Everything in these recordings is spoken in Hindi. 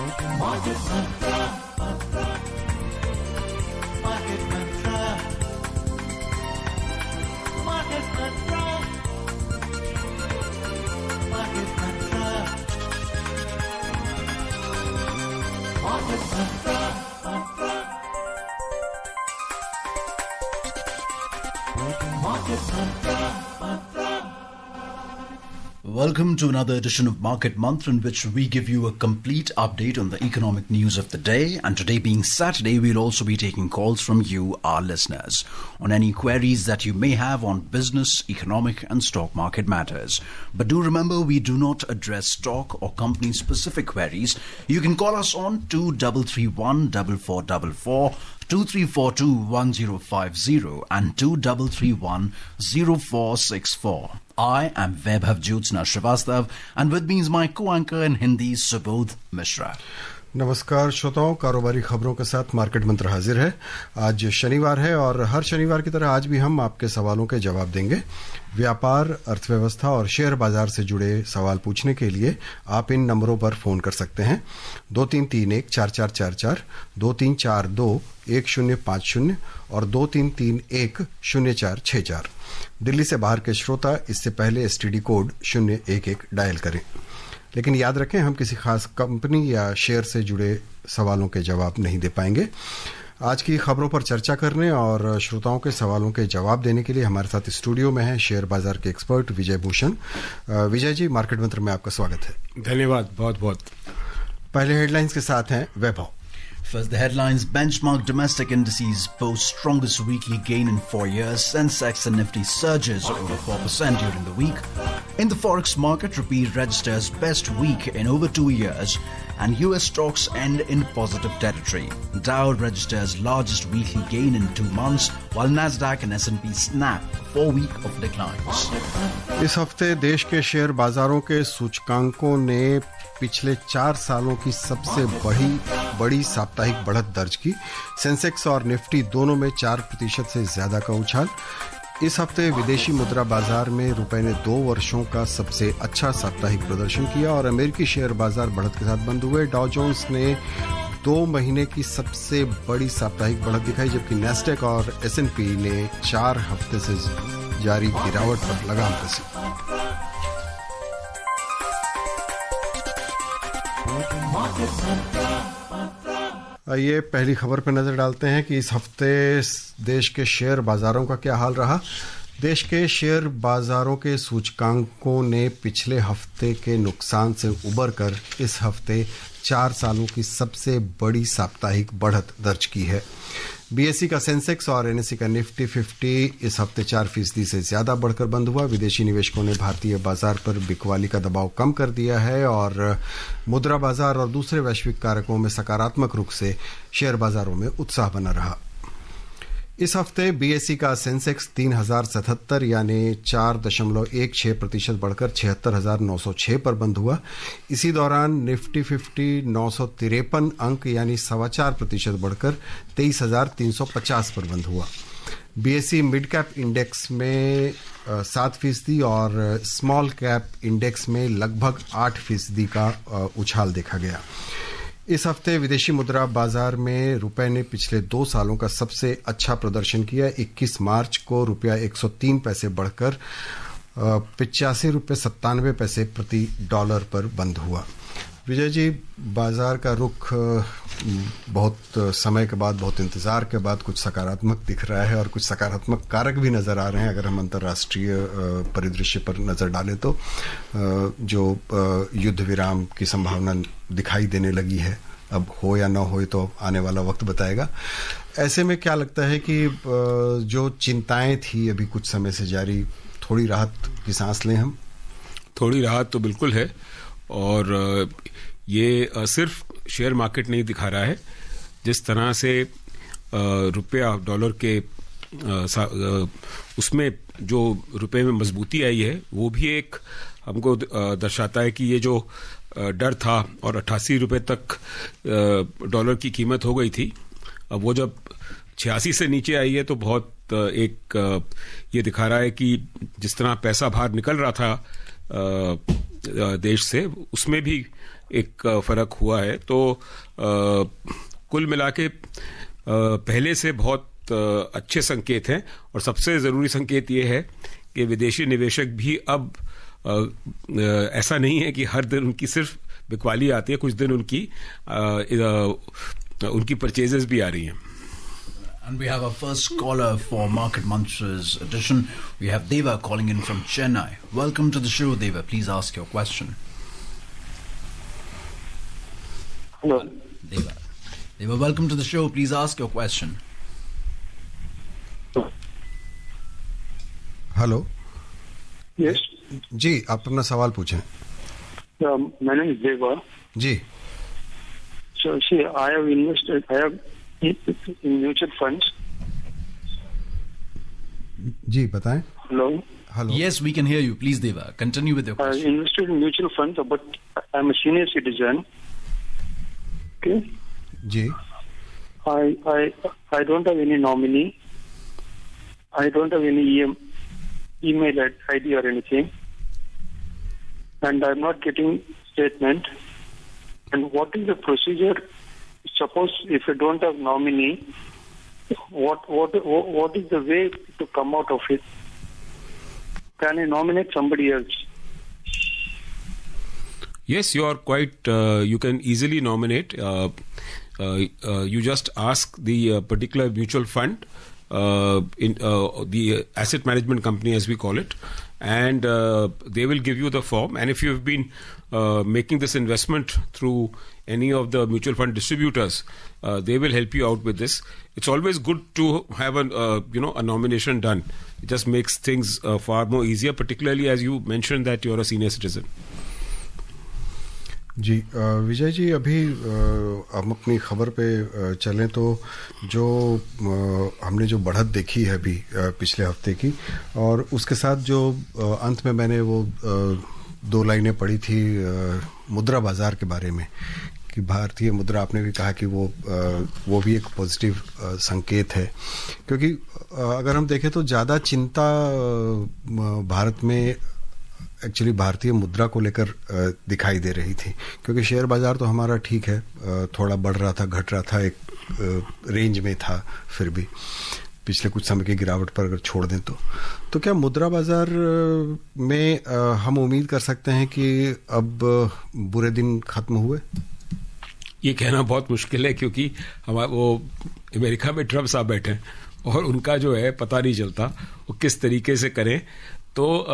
Market Mantra. Market Mantra. Market Mantra. Market Mantra. Market Mantra. Market Mantra. Welcome to another edition of Market Mantra, in which we give you a complete update on the economic news of the day. And today being Saturday, we'll also be taking calls from you, our listeners, on any queries that you may have on business, economic and stock market matters. But do remember, we do not address stock or company specific queries. You can call us on 2331 4444, 2342-1050 and 2331 0464. I am Vaibhav Jyotsna Srivastav, and with me is my co-anchor in Hindi, Subodh Mishra. नमस्कार श्रोताओं, कारोबारी खबरों के साथ मार्केट मंत्र हाजिर है। आज शनिवार है और हर शनिवार की तरह आज भी हम आपके सवालों के जवाब देंगे। व्यापार, अर्थव्यवस्था और शेयर बाजार से जुड़े सवाल पूछने के लिए आप इन नंबरों पर फोन कर सकते हैं। 2331-4444, 2342-1050 और 2331-0464। दिल्ली से बाहर के श्रोता इससे पहले STD कोड 011 डायल करें। लेकिन याद रखें, हम किसी खास कंपनी या शेयर से जुड़े सवालों के जवाब नहीं दे पाएंगे। आज की खबरों पर चर्चा करने और श्रोताओं के सवालों के जवाब देने के लिए हमारे साथ स्टूडियो में है शेयर बाजार के एक्सपर्ट विजय भूषण। विजय जी, मार्केट मंत्र में आपका स्वागत है। धन्यवाद, बहुत बहुत। पहले हेडलाइंस के साथ हैं वैभव। First, the headlines: benchmark domestic indices post strongest weekly gain in 4 years. Sensex and Nifty surges over 4% during the week. In the forex market, rupee registers best week in over 2 years, and US stocks end in positive territory. Dow registers largest weekly gain in 2 months, while Nasdaq and S&P snap 4 week of declines. इस हफ्ते देश के शेयर बाजारों के सूचकांकों ने पिछले 4 सालों की सबसे बड़ी साप्ताहिक बढ़त दर्ज की। सेंसेक्स और निफ्टी दोनों में 4% से ज्यादा का उछाल। इस हफ्ते विदेशी मुद्रा बाजार में रुपए ने 2 वर्षों का सबसे अच्छा साप्ताहिक प्रदर्शन किया और अमेरिकी शेयर बाजार बढ़त के साथ बंद हुए। डाउ जोन्स ने 2 महीने की सबसे बड़ी साप्ताहिक बढ़त दिखाई, जबकि नैस्डैक और S&P ने 4 हफ्ते से जारी गिरावट पर लगाम कसी। आइए पहली खबर पर नजर डालते हैं कि इस हफ्ते देश के शेयर बाजारों का क्या हाल रहा। देश के शेयर बाजारों के सूचकांकों ने पिछले हफ्ते के नुकसान से उबरकर इस हफ्ते 4 सालों की सबसे बड़ी साप्ताहिक बढ़त दर्ज की है। BSE का सेंसेक्स और NSE का निफ्टी 50 इस हफ्ते 4% से ज्यादा बढ़कर बंद हुआ। विदेशी निवेशकों ने भारतीय बाजार पर बिकवाली का दबाव कम कर दिया है और मुद्रा बाजार और दूसरे वैश्विक कारकों में सकारात्मक रुख से शेयर बाजारों में उत्साह बना रहा। इस हफ्ते BSE का सेंसेक्स 3077 यानी 4.16% बढ़कर 76,906 पर बंद हुआ। इसी दौरान निफ्टी 50 953 अंक यानी 4.25% बढ़कर 23,350 पर बंद हुआ। BSE मिड कैप इंडेक्स में 7% और स्मॉल कैप इंडेक्स में लगभग 8% का उछाल देखा गया। इस हफ्ते विदेशी मुद्रा बाजार में रुपए ने पिछले 2 सालों का सबसे अच्छा प्रदर्शन किया। 21 मार्च को रुपया 103 पैसे बढ़कर 85 रुपये 97 पैसे प्रति डॉलर पर बंद हुआ। विजय जी, बाजार का रुख बहुत समय के बाद, बहुत इंतजार के बाद कुछ सकारात्मक दिख रहा है और कुछ सकारात्मक कारक भी नजर आ रहे हैं। अगर हम अंतर्राष्ट्रीय परिदृश्य पर नजर डालें तो जो युद्ध विराम की संभावना दिखाई देने लगी है, अब हो या ना हो तो आने वाला वक्त बताएगा। ऐसे में क्या लगता है कि जो चिंताएं थी अभी कुछ समय से जारी, थोड़ी राहत की सांस लें हम? थोड़ी राहत तो बिल्कुल है और ये सिर्फ शेयर मार्केट नहीं दिखा रहा है। जिस तरह से रुपया डॉलर के उसमें जो रुपए में मजबूती आई है, वो भी एक हमको दर्शाता है कि ये जो डर था और 88 रुपए तक डॉलर की कीमत हो गई थी, अब वो जब 86 से नीचे आई है तो बहुत एक ये दिखा रहा है कि जिस तरह पैसा बाहर निकल रहा था देश से, उसमें भी एक फर्क हुआ है। तो कुल मिला के पहले से बहुत अच्छे संकेत हैं, और सबसे ज़रूरी संकेत ये है कि विदेशी निवेशक भी अब ऐसा नहीं है कि हर दिन उनकी सिर्फ बिकवाली आती है, कुछ दिन उनकी परचेजेस भी आ रही हैं। And we have our first caller for Market Mantra's edition. We have Deva calling in from Chennai. Welcome to the show, Deva. Please ask your question. Hello. Deva, welcome to the show. Please ask your question. Hello Yes. जी, आप अपना सवाल पूछें। My name is Deva. Ji So, see, I have invested. I have in mutual funds. जी बताएं। Hello. Hello Yes, we can hear you. Please, Deva, continue with your I question. invested in mutual funds, but I'm a senior citizen. Okay. जी I don't have any nominee. I don't have any email ID or anything, and I'm not getting statement. And what is the procedure? Suppose if you don't have nominee, what is the way to come out of it? Can I nominate somebody else? Yes, you are quite. You can easily nominate. You just ask the particular mutual fund, in the asset management company, as we call it, and they will give you the form. And if you have been making this investment through any of the mutual fund distributors, they will help you out with this. It's always good to have a nomination done. It just makes things far more easier, particularly as you mentioned that you are a senior citizen. जी विजय जी, अभी हम अपनी खबर पे चलें तो जो हमने जो बढ़त देखी है अभी पिछले हफ्ते की, और उसके साथ जो अंत में मैंने वो दो लाइनें पढ़ी थी मुद्रा बाजार के बारे में, कि भारतीय मुद्रा, आपने भी कहा कि वो भी एक पॉजिटिव संकेत है, क्योंकि अगर हम देखें तो ज़्यादा चिंता भारत में एक्चुअली भारतीय मुद्रा को लेकर दिखाई दे रही थी, क्योंकि शेयर बाजार तो हमारा ठीक है, थोड़ा बढ़ रहा था, घट रहा था, एक रेंज में था, फिर भी पिछले कुछ समय की गिरावट पर अगर छोड़ दें तो क्या मुद्रा बाजार में हम उम्मीद कर सकते हैं कि अब बुरे दिन खत्म हुए? ये कहना बहुत मुश्किल है, क्योंकि वो अमेरिका में ट्रम्प साहब बैठे हैं और उनका जो है पता नहीं चलता वो किस तरीके से करें। तो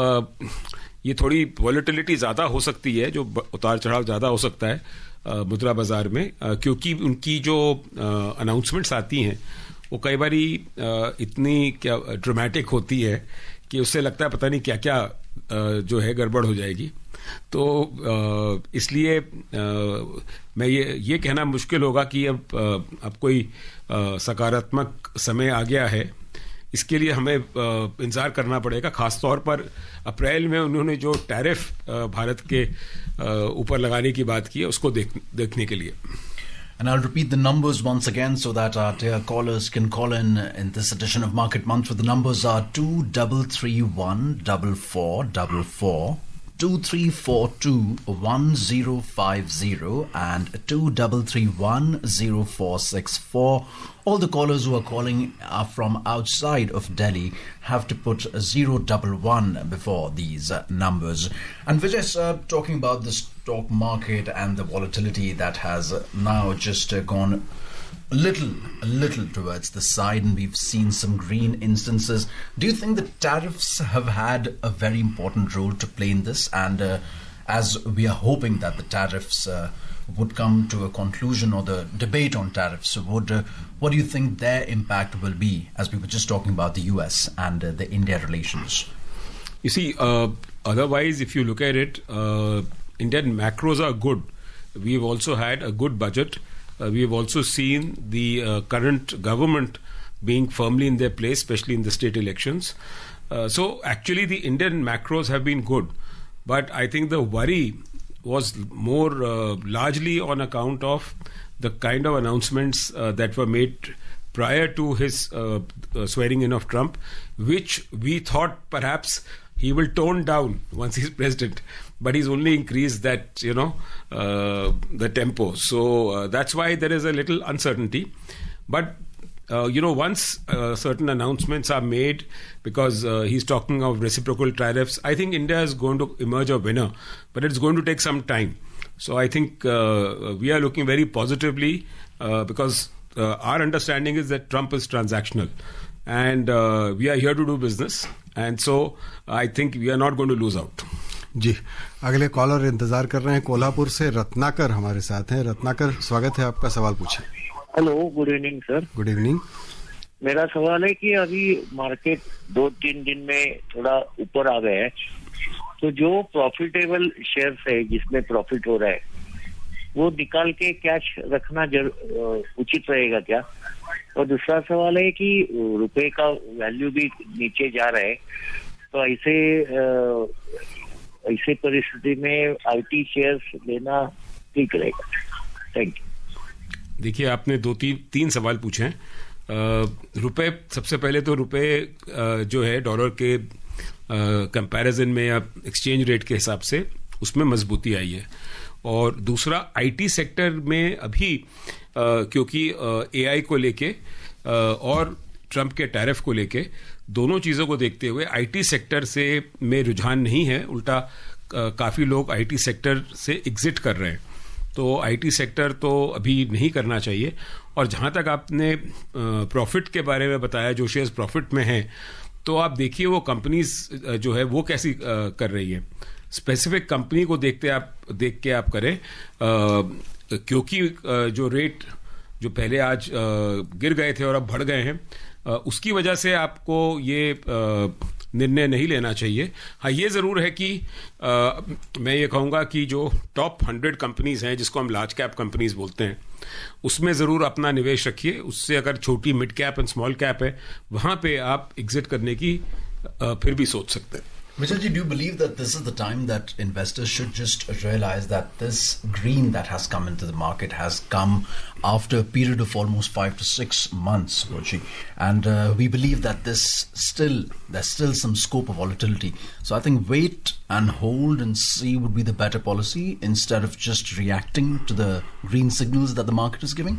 ये थोड़ी वॉलेटिलिटी ज़्यादा हो सकती है, जो उतार चढ़ाव ज़्यादा हो सकता है मुद्रा बाजार में, क्योंकि उनकी जो अनाउंसमेंट्स आती हैं वो कई बारी इतनी क्या ड्रामेटिक होती है कि उससे लगता है पता नहीं क्या क्या जो है गड़बड़ हो जाएगी। तो इसलिए मैं ये कहना मुश्किल होगा कि अब कोई सकारात्मक समय आ गया है। इसके लिए हमें इंतजार करना पड़ेगा, खासतौर पर अप्रैल में उन्होंने जो टैरिफ भारत के ऊपर लगाने की बात की है उसको देखने के लिए। And I'll repeat the numbers once again so that our dear callers can call in this edition of Market Month. The numbers are 2331 4444, 2342 1050 and 2331 0464. All the callers who are calling are from outside of Delhi have to put 011 before these numbers. And Vijay sir, talking about the stock market and the volatility that has now just gone a little towards the side, and we've seen some green instances. Do you think the tariffs have had a very important role to play in this? And as we are hoping that the tariffs would come to a conclusion, or the debate on tariffs, what do you think their impact will be, as we were just talking about the US and the India relations? You see, otherwise, if you look at it, Indian macros are good. We've also had a good budget. We've also seen the current government being firmly in their place, especially in the state elections. So actually the Indian macros have been good. But I think the worry was more largely on account of the kind of announcements that were made prior to his swearing in of Trump, which we thought perhaps he will tone down once he's president, but he's only increased that, the tempo. So that's why there is a little uncertainty. But once certain announcements are made, because he's talking of reciprocal tariffs, I think India is going to emerge a winner, but it's going to take some time. So I think we are looking very positively because our understanding is that Trump is transactional, and we are here to do business, and so I think we are not going to lose out. जी, अगले कॉलर इंतजार कर रहे हैं कोल्हापुर से। रत्नाकर हमारे साथ हैं। रत्नाकर, स्वागत है आपका, सवाल पूछें। Hello, good evening sir. Good evening. मेरा सवाल है कि अभी मार्केट 2-3 दिन में थोड़ा ऊपर आ गया है, तो जो प्रॉफिटेबल शेयर्स है जिसमें प्रॉफिट हो रहा है वो निकाल के कैश रखना उचित रहेगा क्या? और दूसरा सवाल है कि रुपए का वैल्यू भी नीचे जा रहा है, तो ऐसे परिस्थिति में आईटी शेयर्स लेना ठीक रहेगा? Thank you. देखिए, आपने 2-3 सवाल पूछे हैं। रुपए, सबसे पहले तो रुपए जो है डॉलर के कंपैरिजन में या एक्सचेंज रेट के हिसाब से उसमें मजबूती आई है। और दूसरा, आईटी सेक्टर में अभी क्योंकि एआई को लेके और ट्रंप के टैरिफ को लेके दोनों चीज़ों को देखते हुए आईटी सेक्टर से में रुझान नहीं है, उल्टा काफ़ी लोग आईटी सेक्टर से एग्जिट कर रहे हैं। तो आईटी सेक्टर तो अभी नहीं करना चाहिए। और जहाँ तक आपने प्रॉफिट के बारे में बताया, जो शेयर्स प्रॉफिट में हैं, तो आप देखिए वो कंपनीज जो है वो कैसी कर रही है। स्पेसिफिक कंपनी को देख के आप करें, क्योंकि जो रेट जो पहले आज गिर गए थे और अब बढ़ गए हैं, उसकी वजह से आपको ये निर्णय नहीं लेना चाहिए। हाँ, ये ज़रूर है कि मैं ये कहूँगा कि जो टॉप 100 कंपनीज हैं, जिसको हम लार्ज कैप कंपनीज बोलते हैं, उसमें ज़रूर अपना निवेश रखिए। उससे अगर छोटी mid cap and small cap है, वहाँ पे आप एग्जिट करने की फिर भी सोच सकते हैं। Vijayji, do you believe that this is the time that investors should just realize that this green that has come into the market has come after a period of almost 5 to 6 months, Rochi? And we believe that there's still some scope of volatility. So I think wait and hold and see would be the better policy instead of just reacting to the green signals that the market is giving.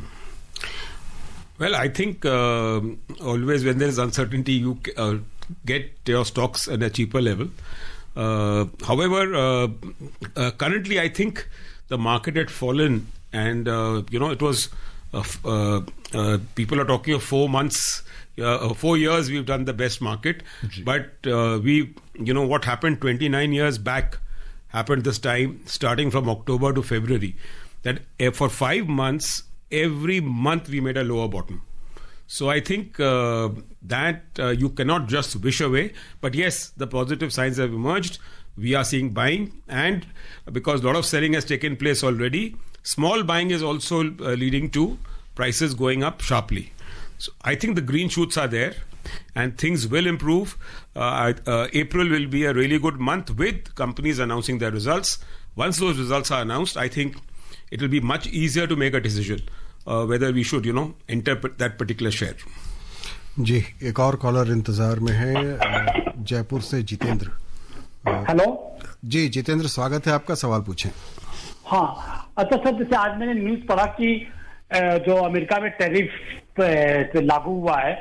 Well, I think always when there is uncertainty, you get your stocks at a cheaper level. However, currently I think the market had fallen, and it was people are talking of 4 months, 4 years we've done the best market. But what happened 29 years back happened this time, starting from October to February, that for 5 months every month we made a lower bottom. So I think that you cannot just wish away. But yes, the positive signs have emerged. We are seeing buying, and because a lot of selling has taken place already, small buying is also leading to prices going up sharply. So I think the green shoots are there, and things will improve. April will be a really good month with companies announcing their results. Once those results are announced, I think it will be much easier to make a decision whether we should, enter that particular share. जी, एक और कॉलर इंतजार में है, जयपुर से जितेंद्र। हेलो जी जितेंद्र, स्वागत है आपका, सवाल पूछें। हाँ, अच्छा सर, जैसे आज मैंने न्यूज पढ़ा कि जो अमेरिका में टैरिफ लागू हुआ है,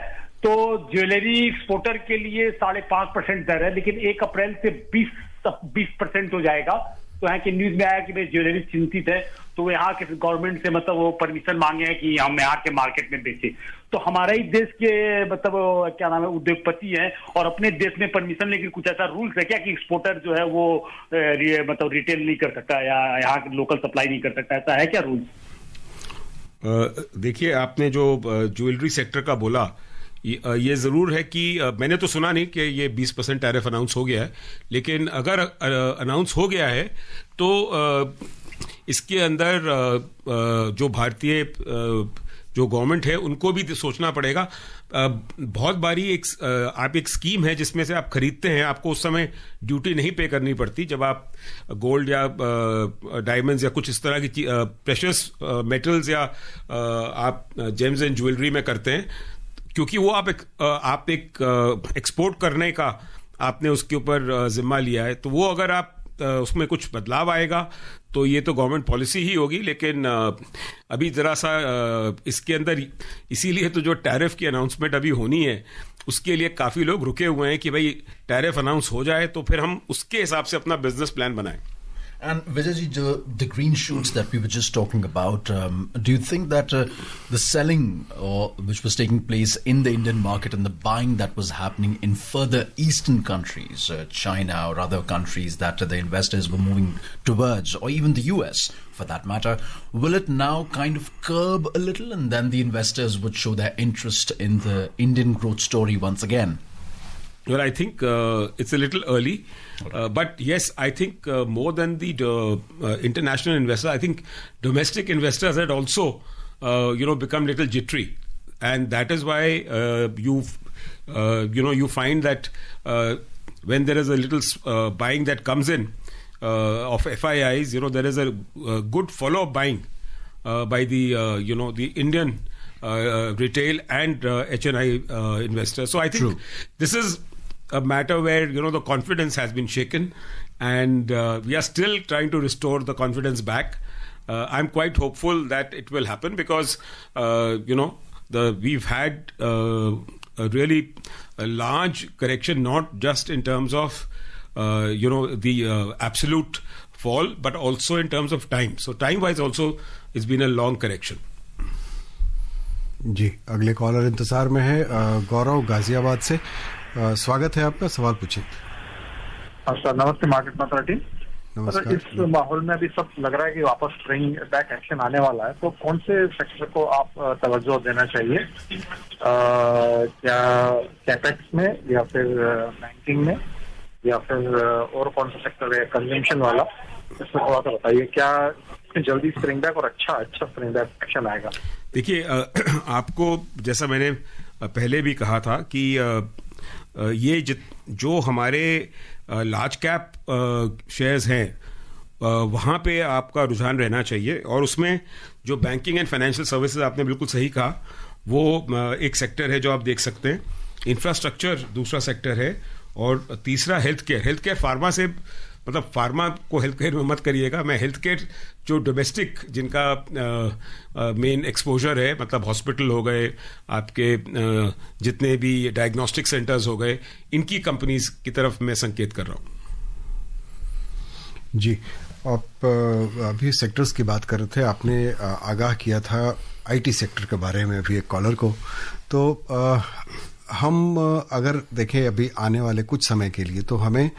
तो ज्वेलरी एक्सपोर्टर के लिए 5.5% दर है, लेकिन 1 अप्रैल से 20% हो जाएगा। तो यहाँ की न्यूज में आया कि भाई ज्वेलरी चिंतित है, तो वो यहाँ के गवर्नमेंट से वो परमिशन मांगे हैं कि हम यहाँ के मार्केट में बेचे। तो हमारे ही देश के क्या नाम है, उद्योगपति हैं और अपने देश में परमिशन लेके कुछ ऐसा रूल्स है क्या कि एक्सपोर्टर जो है वो रिटेल नहीं कर सकता या यहाँ लोकल सप्लाई नहीं कर सकता, ऐसा है क्या रूल्स? देखिए, आपने जो ज्वेलरी सेक्टर का बोला, ये जरूर है कि मैंने तो सुना नहीं कि ये 20% टैरिफ अनाउंस हो गया है, लेकिन अगर अनाउंस हो गया है तो इसके अंदर जो भारतीय जो गवर्नमेंट है उनको भी सोचना पड़ेगा। बहुत बारी आप एक स्कीम है जिसमें से आप खरीदते हैं, आपको उस समय ड्यूटी नहीं पे करनी पड़ती जब आप गोल्ड या डायमंड्स या कुछ इस तरह की प्रेशियस मेटल्स या आप जेम्स एंड ज्वेलरी में करते हैं, क्योंकि वो आप एक एक्सपोर्ट करने का आपने उसके ऊपर जिम्मा लिया है, तो वो अगर आप उसमें कुछ बदलाव आएगा तो ये तो गवर्नमेंट पॉलिसी ही होगी, लेकिन अभी जरा सा इसके अंदर, इसीलिए तो जो टैरिफ की अनाउंसमेंट अभी होनी है उसके लिए काफी लोग रुके हुए हैं कि भाई टैरिफ अनाउंस हो जाए तो फिर हम उसके हिसाब से अपना बिजनेस प्लान बनाएं. And Vijayji, the green shoots that we were just talking about, do you think that the selling which was taking place in the Indian market and the buying that was happening in further eastern countries, China or other countries that the investors were moving towards, or even the US for that matter, will it now kind of curb a little and then the investors would show their interest in the Indian growth story once again? Well, I think it's a little early, but yes, I think more than the international investors, I think domestic investors had also, become little jittery, and that is why you find that when there is a little buying that comes in of FIIs, there is a good follow-up buying by the the Indian retail and HNI investors. So I think this is a matter where the confidence has been shaken, and we are still trying to restore the confidence back. I'm quite hopeful that it will happen because we've had a really large correction, not just in terms of the absolute fall, but also in terms of time. So time wise also it's been a long correction. जी, अगले कॉलर इंतजार में है. गौरव गाजियाबाद से, स्वागत है आपका, सवाल पूछिए. सर नमस्ते, मार्केट मंत्रा टीम. सर इस माहौल में अभी सब लग रहा है कि वापस स्प्रिंग बैक एक्शन आने वाला है, तो कौन से सेक्टर को आप तवज्जो देना चाहिए? क्या कैपेक्स में, या फिर बैंकिंग में, या फिर और कौन सा सेक्टर है कंजम्पशन वाला? इसमें थोड़ा सा बताइए, क्या जल्दी स्प्रिंग बैक और अच्छा स्प्रिंग बैक एक्शन आएगा? देखिए, आपको जैसा मैंने पहले भी कहा था कि ये जो हमारे लार्ज कैप शेयर्स हैं वहाँ पे आपका रुझान रहना चाहिए, और उसमें जो बैंकिंग एंड फाइनेंशियल सर्विसेज, आपने बिल्कुल सही कहा, वो एक सेक्टर है जो आप देख सकते हैं. इंफ्रास्ट्रक्चर दूसरा सेक्टर है, और तीसरा हेल्थ केयर. फार्मा से, मतलब फार्मा को हेल्थ केयर में मत करिएगा, मैं हेल्थ केयर जो डोमेस्टिक जिनका मेन एक्सपोजर है, मतलब हॉस्पिटल हो गए, आपके जितने भी डायग्नोस्टिक सेंटर्स हो गए, इनकी कंपनीज की तरफ मैं संकेत कर रहा हूँ. जी, आप अभी सेक्टर्स की बात कर रहे थे, आपने आगाह किया था आईटी सेक्टर के बारे में अभी एक कॉलर को, तो हम अगर देखें अभी आने वाले कुछ समय के लिए, तो हमें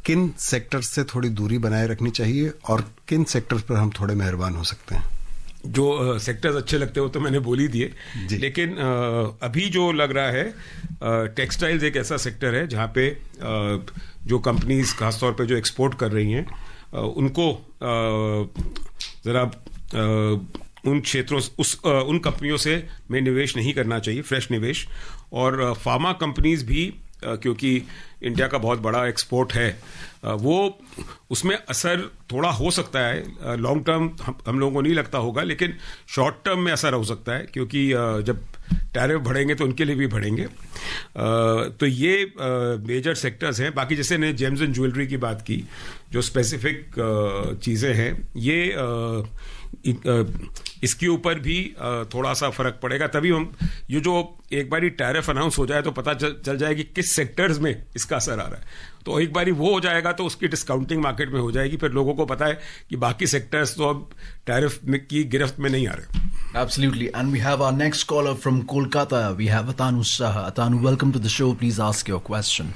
किन सेक्टर्स से थोड़ी दूरी बनाए रखनी चाहिए और किन सेक्टर्स पर हम थोड़े मेहरबान हो सकते हैं? जो सेक्टर्स अच्छे लगते हो तो मैंने बोल ही दिए, लेकिन अभी जो लग रहा है, टेक्सटाइल्स एक ऐसा सेक्टर है जहाँ पे जो कंपनीज खासतौर पे जो एक्सपोर्ट कर रही हैं, उनको जरा उन क्षेत्रों, उन कंपनियों से में निवेश नहीं करना चाहिए, फ्रेश निवेश. और फार्मा कंपनीज भी, क्योंकि इंडिया का बहुत बड़ा एक्सपोर्ट है, वो उसमें असर थोड़ा हो सकता है. लॉन्ग टर्म हम लोगों को नहीं लगता होगा, लेकिन शॉर्ट टर्म में असर हो सकता है, क्योंकि जब टैरिफ बढ़ेंगे तो उनके लिए भी बढ़ेंगे. तो ये मेजर सेक्टर्स हैं. बाकी जैसे ने जेम्स एंड ज्वेलरी की बात की, जो स्पेसिफिक चीज़ें हैं, ये इसके ऊपर भी थोड़ा सा फर्क पड़ेगा. तभी हम ये जो एक बारी टैरिफ अनाउंस हो जाए तो पता चल जाए कि किस सेक्टर्स में इसका असर आ रहा है. तो एक बारी वो हो जाएगा तो उसकी डिस्काउंटिंग मार्केट में हो जाएगी, फिर लोगों को पता है कि बाकी सेक्टर्स तो अब टैरिफ की गिरफ्त में नहीं आ रहे. Absolutely. And we have our next caller from Kolkata. We have Atanu Saha. Atanu, welcome to the show. Please ask your question.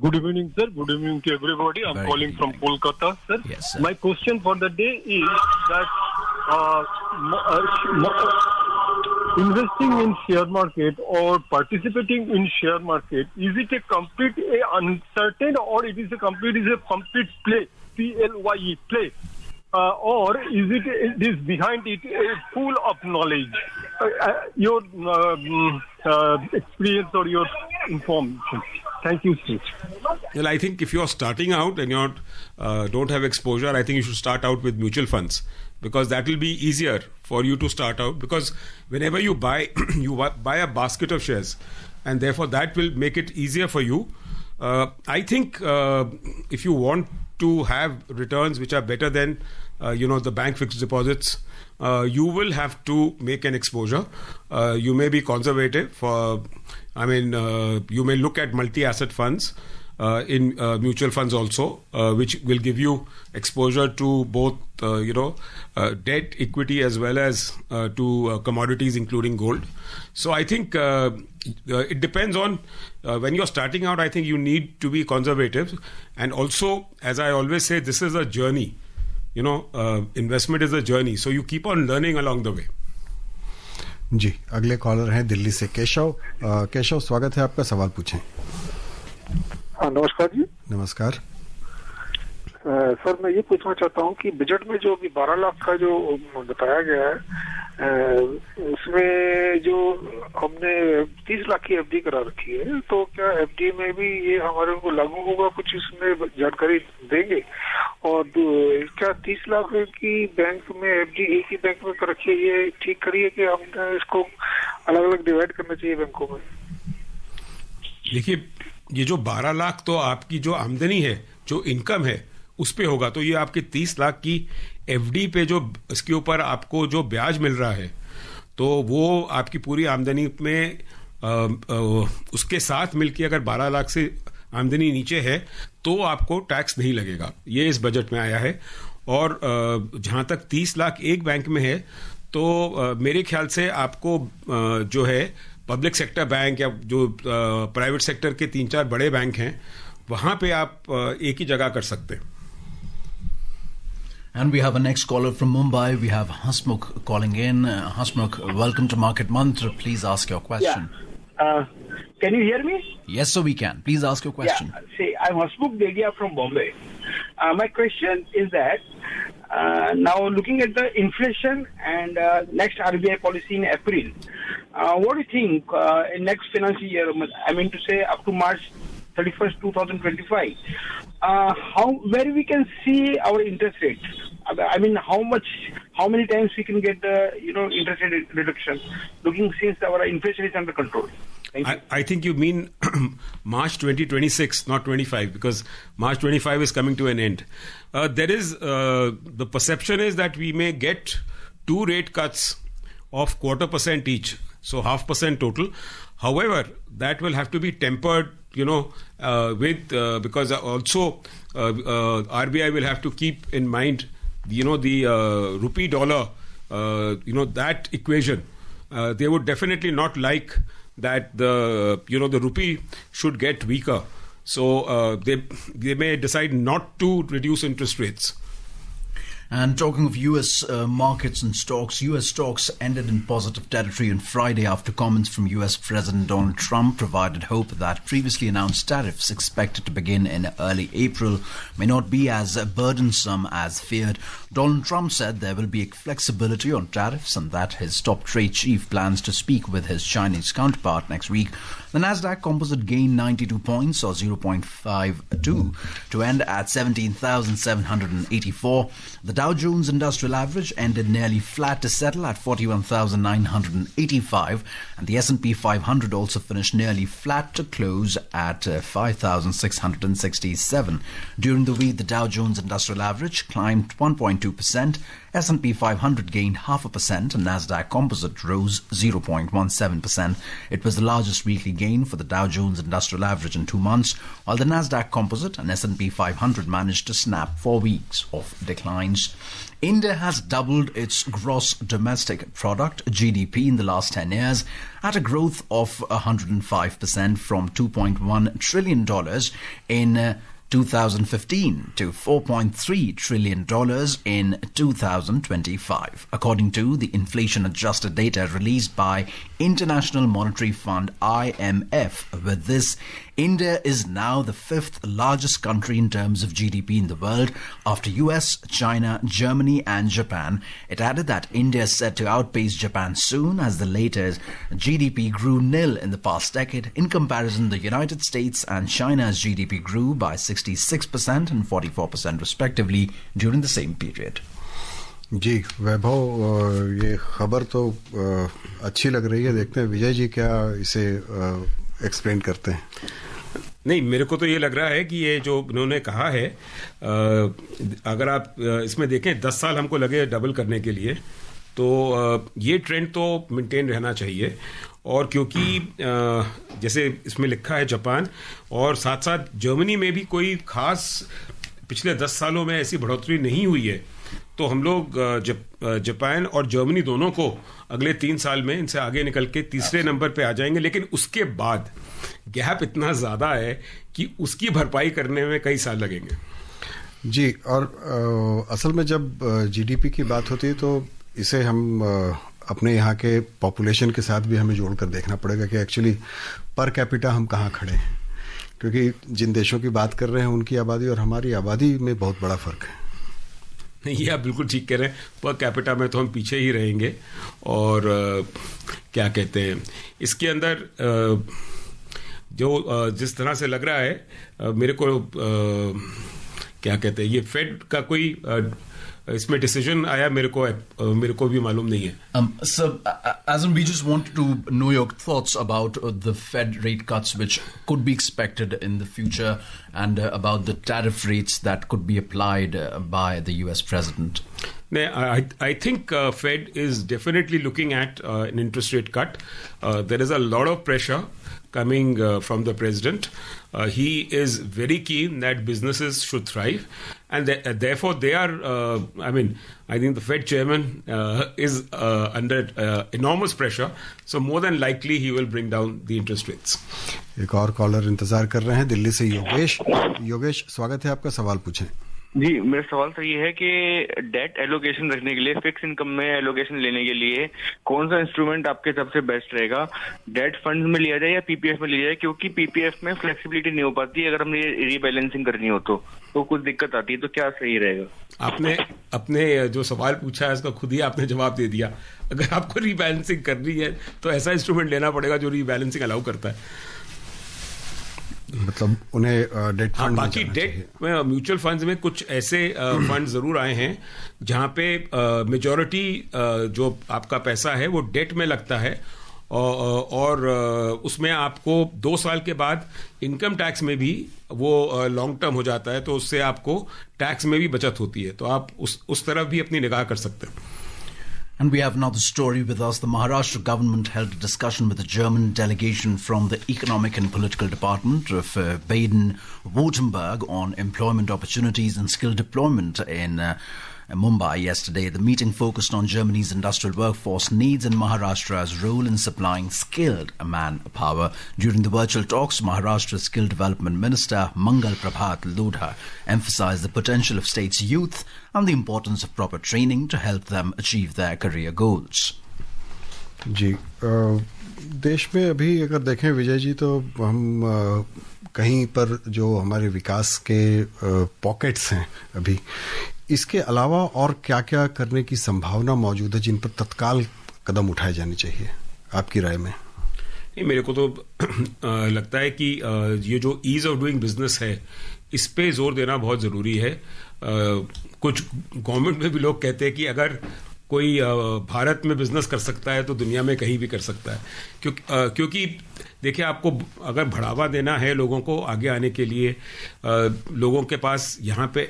Good evening, sir. Good evening to everybody. I'm calling from Kolkata, sir. Yes, sir. My question for the day is that investing in share market or participating in share market, is it a complete uncertain, or it is a complete play, PLYE play, or is it is behind it a full of knowledge? Your experience or your information. Thank you, sir. Well, I think if you're starting out and you don't have exposure, I think you should start out with mutual funds, because that will be easier for you to start out, because whenever you buy, you buy a basket of shares, and therefore that will make it easier for you I think if you want to have returns which are better than the bank fixed deposits, you will have to make an exposure. You may be conservative. You may look at multi-asset funds in mutual funds also, which will give you exposure to both debt, equity, as well as to commodities, including gold. So I think it depends on when you're starting out. I think you need to be conservative, and also, as I always say, this is a journey. Investment is a journey, so you keep on learning along the way. जी, अगले कॉलर हैं दिल्ली से केशव। केशव, स्वागत है आपका, सवाल पूछें। हाँ, नमस्कार जी। नमस्कार सर, मैं ये पूछना चाहता हूँ कि बजट में जो अभी 12 लाख का जो बताया गया है, उसमें जो हमने 30 लाख की एफडी करा रखी है, तो क्या एफडी में भी ये हमारे को लागू होगा? कुछ इसमें जानकारी देंगे? और क्या 30 लाख की बैंक में एफडी एक ही बैंक में कर रखी है, ये ठीक करिए कि हमने इसको अलग अलग डिवाइड करना चाहिए बैंकों में? देखिए, ये जो 12 लाख तो आपकी जो आमदनी है, जो इनकम है, उस पे होगा। तो ये आपके 30 लाख की एफडी पे जो इसके ऊपर आपको जो ब्याज मिल रहा है, तो वो आपकी पूरी आमदनी में उसके साथ मिलके अगर 12 लाख से आमदनी नीचे है तो आपको टैक्स नहीं लगेगा। ये इस बजट में आया है। और जहां तक 30 लाख एक बैंक में है, तो मेरे ख्याल से आपको जो है पब्लिक सेक्टर बैंक या जो प्राइवेट सेक्टर के 3-4 बड़े बैंक हैं, वहां पे आप एक ही जगह कर सकते हैं। And we have a next caller from Mumbai. We have Hasmukh calling in. Hasmukh, welcome to Market Mantra. Please ask your question. Yeah. Can you hear me? Yes, sir, we can. Please ask your question. Yeah. See, I'm Hasmukh Dedia from Bombay. My question is that now looking at the inflation and next RBI policy in April, what do you think in next financial year, I mean to say up to March 31st, 2025, where we can see our interest rate? I mean, how many times we can get the interest rate reduction, looking since our inflation is under control? I think you mean March 2026, not 25, because March 25 is coming to an end. There is the perception is that we may get 2 rate cuts of 0.25% each, so 0.5% total. However, that will have to be tempered, with because also RBI will have to keep in mind, the rupee dollar, that equation. They would definitely not like that the rupee should get weaker. So they may decide not to reduce interest rates. And talking of U.S. Markets and stocks, U.S. stocks ended in positive territory on Friday after comments from U.S. President Donald Trump provided hope that previously announced tariffs expected to begin in early April may not be as burdensome as feared. Donald Trump said there will be flexibility on tariffs and that his top trade chief plans to speak with his Chinese counterpart next week. The Nasdaq Composite gained 92 points or 0.52 to end at 17,784. The Dow Jones Industrial Average ended nearly flat to settle at 41,985, and the S&P 500 also finished nearly flat to close at 5,667. During the week, the Dow Jones Industrial Average climbed 1.2%, S&P 500 gained 0.5%, and Nasdaq Composite rose 0.17%. It was the largest weekly gain for the Dow Jones Industrial Average in 2 months, while the Nasdaq Composite and S&P 500 managed to snap 4 weeks of declines. India has doubled its gross domestic product GDP in the last 10 years at a growth of 105% from $2.1 trillion in 2015 to $4.3 trillion in 2025, according to the inflation-adjusted data released by International Monetary Fund IMF. With this, India is now the 5th largest country in terms of GDP in the world after US, China, Germany and Japan. It added that India is set to outpace Japan soon as the latter's GDP grew nil in the past decade. In comparison, the United States and China's GDP grew by 66% and 44% respectively during the same period. जी वैभव, ये खबर तो अच्छी लग रही है। देखते हैं विजय जी क्या इसे एक्सप्लेन करते हैं। नहीं, मेरे को तो ये लग रहा है कि ये जो उन्होंने कहा है, अगर आप इसमें देखें 10 साल हमको लगे डबल करने के लिए, तो ये ट्रेंड तो मेंटेन रहना चाहिए। और क्योंकि जैसे इसमें लिखा है जापान और साथ साथ जर्मनी में भी कोई खास पिछले 10 सालों में ऐसी बढ़ोतरी नहीं हुई है, तो हम लोग जापान और जर्मनी दोनों को अगले 3 साल में इनसे आगे निकल के तीसरे नंबर पे आ जाएंगे। लेकिन उसके बाद गैप इतना ज़्यादा है कि उसकी भरपाई करने में कई साल लगेंगे। जी, और असल में जब जीडीपी की बात होती है तो इसे हम अपने यहाँ के पॉपुलेशन के साथ भी हमें जोड़कर देखना पड़ेगा कि एक्चुअली पर कैपिटा हम कहाँ खड़े हैं, क्योंकि जिन देशों की बात कर रहे हैं उनकी आबादी और हमारी आबादी में बहुत बड़ा फर्क है। ये आप बिल्कुल ठीक कह रहे हैं, पर कैपिटा में तो हम पीछे ही रहेंगे। और क्या कहते हैं, इसके अंदर जो जिस तरह से लग रहा है मेरे को, क्या कहते हैं, ये फेड का कोई इसमें डिसीजन आया मेरे को भी मालूम नहीं है। So, Azam, we just wanted to know your thoughts about the Fed rate cuts which could be expected in the future, and about the tariff rates that could be applied by the US president. I think Fed is definitely looking at an interest rate cut. There is a lot of pressure coming from the president. He is very keen that businesses should thrive, and therefore they are, I think the Fed chairman is under enormous pressure, so more than likely he will bring down the interest rates. एक और कॉलर इंतजार कर रहे हैं दिल्ली से, योगेश, स्वागत है आपका, सवाल पूछें। जी, मेरा सवाल तो ये है कि डेट एलोकेशन रखने के लिए, फिक्स इनकम में एलोकेशन लेने के लिए कौन सा इंस्ट्रूमेंट आपके हिसाब से बेस्ट रहेगा? डेट फंड्स में लिया जाए या पीपीएफ में लिया जाए? क्योंकि पीपीएफ में फ्लेक्सिबिलिटी नहीं हो पाती, अगर हमने रीबैलेंसिंग करनी हो तो कुछ दिक्कत आती है, तो क्या सही रहेगा? आपने अपने जो सवाल पूछा है उसका खुद ही आपने जवाब दे दिया। अगर आपको रीबैलेंसिंग करनी है तो ऐसा इंस्ट्रूमेंट लेना पड़ेगा जो रीबैलेंसिंग अलाउ करता है। मतलब उन्हें डेट फंड, बाकी डेट में म्यूचुअल फंड्स में कुछ ऐसे फंड जरूर आए हैं जहां पे मेजॉरिटी जो आपका पैसा है वो डेट में लगता है, और उसमें आपको 2 साल के बाद इनकम टैक्स में भी वो लॉन्ग टर्म हो जाता है, तो उससे आपको टैक्स में भी बचत होती है, तो आप उस तरफ भी अपनी निगाह कर सकते हैं। And we have another story with us. The Maharashtra government held a discussion with the German delegation from the Economic and Political Department of Baden-Württemberg on employment opportunities and skill deployment in Mumbai yesterday. The meeting focused on Germany's industrial workforce needs and Maharashtra's role in supplying skilled manpower. During the virtual talks, Maharashtra's Skill Development Minister Mangal Prabhat Lodha emphasized the potential of state's youth and the importance of proper training to help them achieve their career goals. जी, देश में अभी अगर देखें विजय जी, तो हम कहीं पर जो हमारे विकास के पॉकेट्स हैं अभी, इसके अलावा और क्या क्या करने की संभावना मौजूद है जिन पर तत्काल कदम उठाए जाने चाहिए आपकी राय में? नहीं, मेरे को तो लगता है कि ये जो ईज ऑफ डूइंग बिजनेस है इस पे जोर देना बहुत जरूरी है। कुछ गवर्नमेंट में भी लोग कहते हैं कि अगर कोई भारत में बिजनेस कर सकता है तो दुनिया में कहीं भी कर सकता है, क्योंकि देखिए, आपको अगर बढ़ावा देना है लोगों को आगे आने के लिए, लोगों के पास यहाँ पे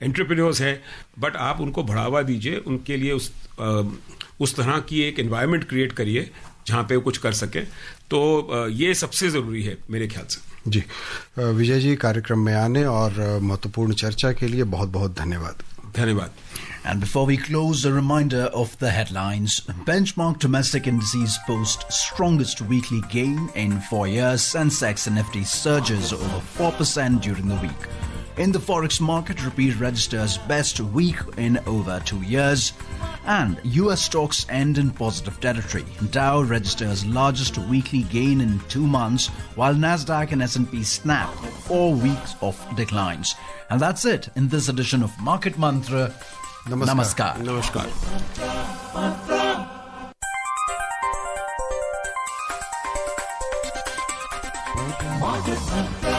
एंटरप्रेन्योर्स हैं, बट आप उनको बढ़ावा दीजिए, उनके लिए उस तरह की एक एनवायरनमेंट क्रिएट करिए जहाँ पे वो कुछ कर सके, तो ये सबसे ज़रूरी है मेरे ख्याल से। जी, विजय जी, कार्यक्रम में आने और महत्वपूर्ण चर्चा के लिए बहुत बहुत धन्यवाद। धन्यवाद। And before we close, a reminder of the headlines. Benchmark domestic indices post strongest weekly gain in 4 years. Sensex and Nifty surges over 4% during the week. In the forex market, rupee registers best week in over 2 years. And US stocks end in positive territory. Dow registers largest weekly gain in 2 months, while Nasdaq and S&P snap 4 weeks of declines. And that's it in this edition of Market Mantra. Namaskar. Namaskar. Market Mantra.